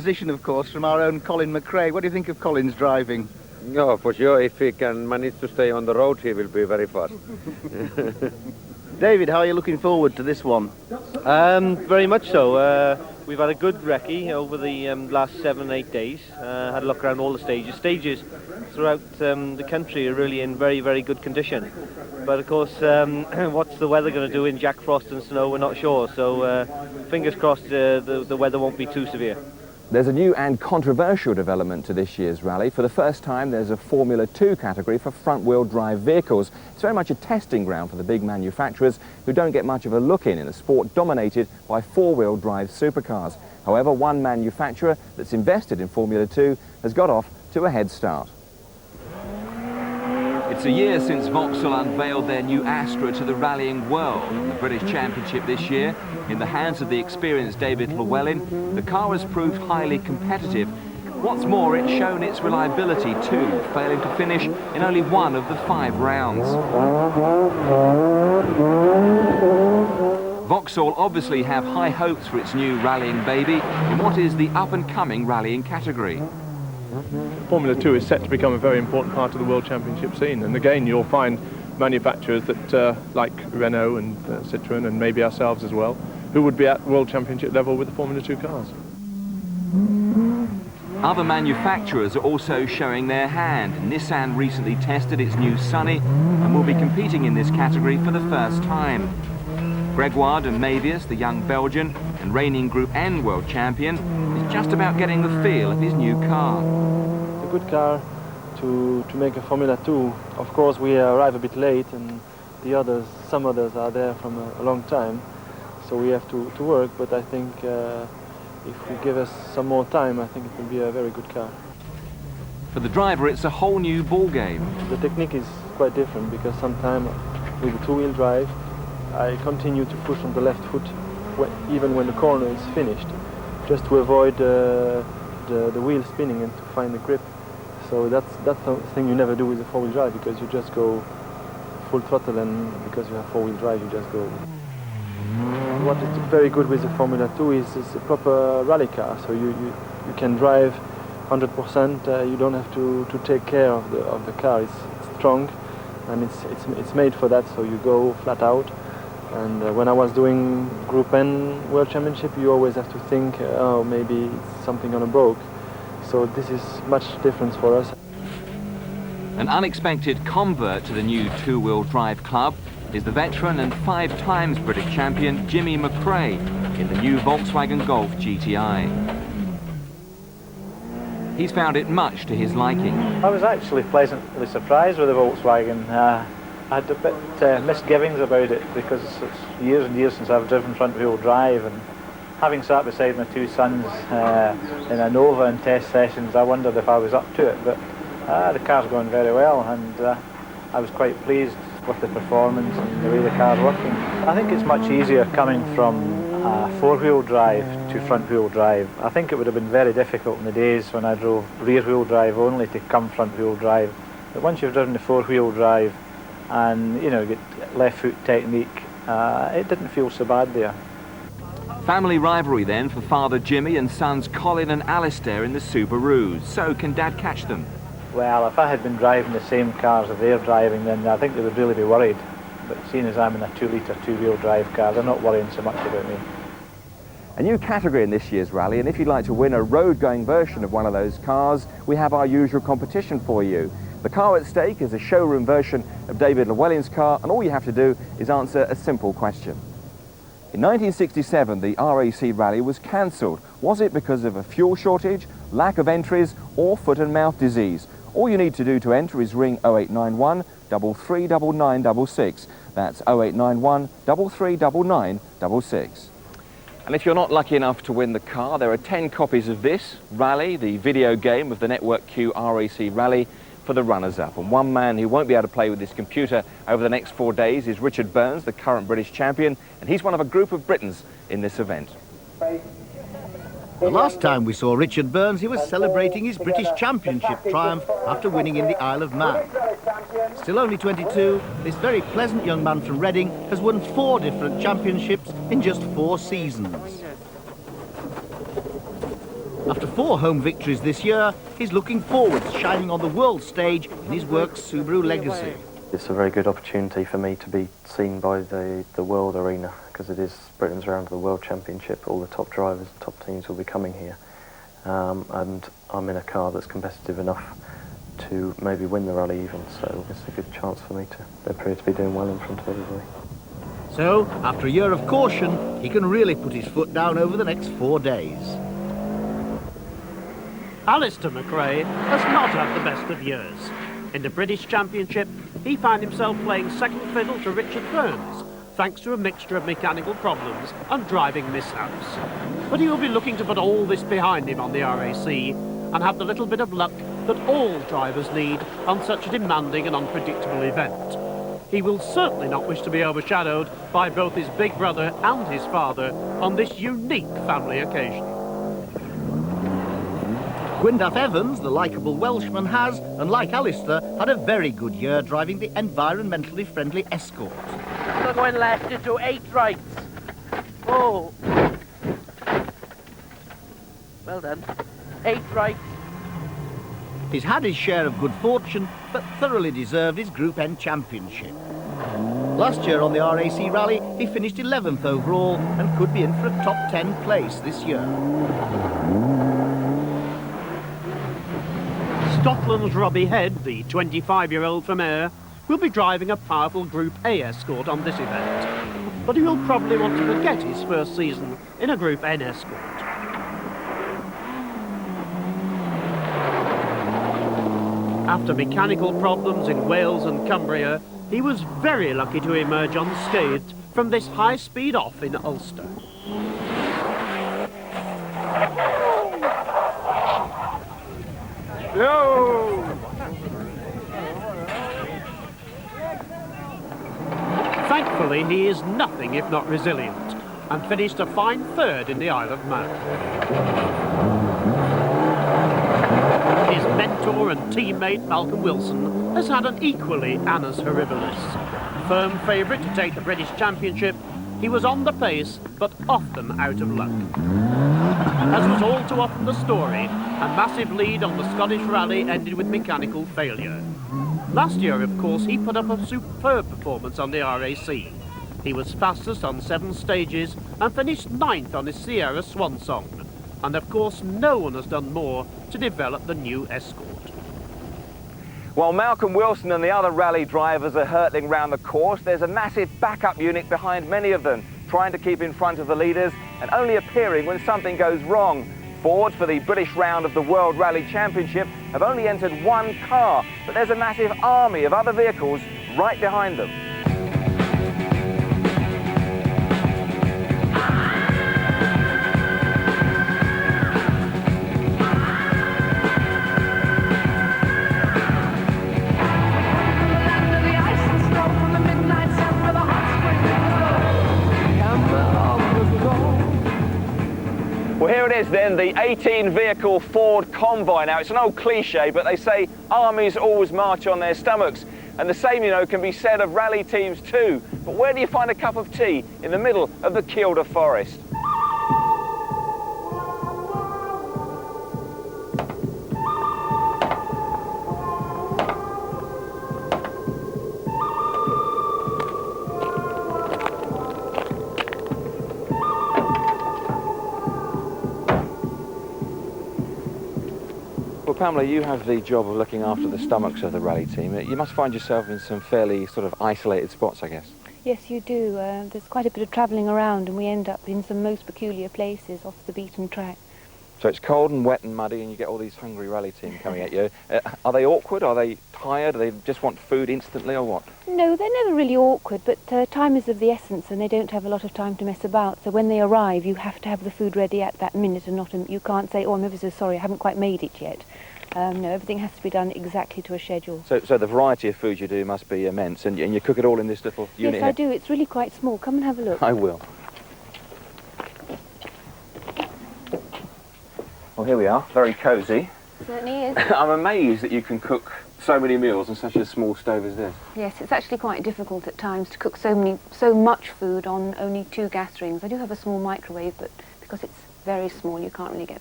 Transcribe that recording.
opposition, of course, from our own Colin McRae. What do you think of Colin's driving? No, for sure, if he can manage to stay on the road, he will be very fast. David, how are you looking forward to this one? Very much so. We've had a good recce over the last 7-8 days. Had a look around all the stages. Stages throughout the country are really in very, very good condition. But of course, what's the weather going to do in Jack Frost and snow, we're not sure. So fingers crossed the weather won't be too severe. There's a new and controversial development to this year's rally. For the first time, there's a Formula 2 category for front-wheel drive vehicles. It's very much a testing ground for the big manufacturers who don't get much of a look in a sport dominated by four-wheel drive supercars. However, one manufacturer that's invested in Formula 2 has got off to a head start. It's a year since Vauxhall unveiled their new Astra to the rallying world. The British Championship this year, in the hands of the experienced David Llewellyn, the car has proved highly competitive. What's more, it's shown its reliability too, failing to finish in only one of the 5 rounds. Vauxhall obviously have high hopes for its new rallying baby in what is the up-and-coming rallying category. Formula 2 is set to become a very important part of the World Championship scene, and again you'll find manufacturers that like Renault and Citroën and maybe ourselves as well, who would be at World Championship level with the Formula 2 cars. Other manufacturers are also showing their hand. Nissan recently tested its new Sunny and will be competing in this category for the first time. Gregoire de Mavius, the young Belgian and reigning Group N world champion, is just about getting the feel of his new car. It's a good car to make a Formula 2. Of course, we arrive a bit late, and some others are there from a long time, so we have to work. But I think if we give us some more time, I think it will be a very good car. For the driver, it's a whole new ball game. The technique is quite different because sometimes with the two-wheel drive, I continue to push on the left foot even when the corner is finished, just to avoid the wheel spinning and to find the grip. So that's something you never do with a four-wheel drive, because you just go full throttle, and because you have four-wheel drive you just go. What is very good with the Formula 2 is a proper rally car, so you can drive 100%, you don't have to take care of the car. It's strong and it's made for that, so you go flat out. And when I was doing Group N World Championship, you always have to think, oh, maybe it's something gonna broke. So this is much different for us. An unexpected convert to the new two-wheel drive club is the veteran and 5 times British champion Jimmy McRae in the new Volkswagen Golf GTI. He's found it much to his liking. I was actually pleasantly surprised with the Volkswagen. I had a bit misgivings about it because it's years and years since I've driven front-wheel drive, and having sat beside my 2 sons in a Nova in test sessions, I wondered if I was up to it, but the car's going very well, and I was quite pleased with the performance and the way the car's working. I think it's much easier coming from four-wheel drive to front-wheel drive. I think it would have been very difficult in the days when I drove rear-wheel drive only to come front-wheel drive. But once you've driven the four-wheel drive and get left-foot technique, it didn't feel so bad there. Family rivalry then for father Jimmy and sons Colin and Alistair in the Subarus. So can Dad catch them? Well, if I had been driving the same cars that they're driving, then I think they would really be worried. But seeing as I'm in a 2-litre two-wheel drive car, they're not worrying so much about me. A new category in this year's rally, and if you'd like to win a road-going version of one of those cars, we have our usual competition for you. The car at stake is a showroom version of David Llewellyn's car, and all you have to do is answer a simple question. In 1967, the RAC rally was cancelled. Was it because of a fuel shortage, lack of entries, or foot and mouth disease? All you need to do to enter is ring 0891 339966. That's 0891 339966. And if you're not lucky enough to win the car, there are 10 copies of this Rally, the video game of the NetworkQ RAC Rally, for the runners-up. And one man who won't be able to play with his computer over the next 4 days is Richard Burns, the current British champion, and he's one of a group of Britons in this event. The last time we saw Richard Burns, he was celebrating his British Championship triumph after winning in the Isle of Man. Still only 22, this very pleasant young man from Reading has won 4 different championships in just 4 seasons. After 4 home victories this year, he's looking forward to shining on the world stage in his work's Subaru legacy. It's a very good opportunity for me to be seen by the world arena, because it is Britain's round of the World Championship. All the top drivers, top teams will be coming here. And I'm in a car that's competitive enough to maybe win the rally even, so it's a good chance for me to appear to be doing well in front of everybody. So, after a year of caution, he can really put his foot down over the next 4 days. Alistair McRae has not had the best of years. In the British Championship, he found himself playing second fiddle to Richard Burns, thanks to a mixture of mechanical problems and driving mishaps. But he will be looking to put all this behind him on the RAC and have the little bit of luck that all drivers need on such a demanding and unpredictable event. He will certainly not wish to be overshadowed by both his big brother and his father on this unique family occasion. Gwyndaf Evans, the likeable Welshman, has, unlike Alistair, had a very good year driving the environmentally friendly Escort. We're going left into 8 rights. Oh. Well done. 8 rights. He's had his share of good fortune, but thoroughly deserved his Group N championship. Last year on the RAC Rally, he finished 11th overall and could be in for a top 10 place this year. Scotland's Robbie Head, the 25-year-old from Ayr, will be driving a powerful Group A Escort on this event. But he will probably want to forget his first season in a Group N Escort. After mechanical problems in Wales and Cumbria, he was very lucky to emerge unscathed from this high-speed off in Ulster. No! Thankfully, he is nothing if not resilient, and finished a fine 3rd in the Isle of Man. His mentor and teammate Malcolm Wilson has had an equally annus horribilis. Firm favourite to take the British Championship, he was on the pace, but often out of luck. As was all too often the story, a massive lead on the Scottish Rally ended with mechanical failure. Last year, of course, he put up a superb performance on the RAC. He was fastest on 7 stages and finished 9th on his Sierra Swan Song. And of course, no one has done more to develop the new Escort. While Malcolm Wilson and the other rally drivers are hurtling round the course, there's a massive backup unit behind many of them, trying to keep in front of the leaders and only appearing when something goes wrong. Fords for the British round of the World Rally Championship have only entered 1 car, but there's a massive army of other vehicles right behind them. Well, here it is then, the 18-vehicle Ford convoy. Now, it's an old cliche, but they say armies always march on their stomachs. And the same, you know, can be said of rally teams too. But where do you find a cup of tea in the middle of the Kielder Forest? Well, Pamela, you have the job of looking after the stomachs of the rally team. You must find yourself in some fairly sort of isolated spots, I guess. Yes, you do. There's quite a bit of travelling around and we end up in some most peculiar places off the beaten track. So it's cold and wet and muddy and you get all these hungry rally team coming at you. Are they awkward? Are they tired? Do they just want food instantly or what? No, they're never really awkward, but time is of the essence and they don't have a lot of time to mess about. So when they arrive, you have to have the food ready at that minute and not you can't say, oh, I'm ever so sorry, I haven't quite made it yet. No, everything has to be done exactly to a schedule. So the variety of food you do must be immense, and you cook it all in this little unit Yes, I do. It's really quite small. Come and have a look. I will. Well, here we are, very cosy. Certainly is. I'm amazed that you can cook so many meals on such a small stove as this. Yes, it's actually quite difficult at times to cook so much food on only 2 gas rings. I do have a small microwave, but because it's very small, you can't really get very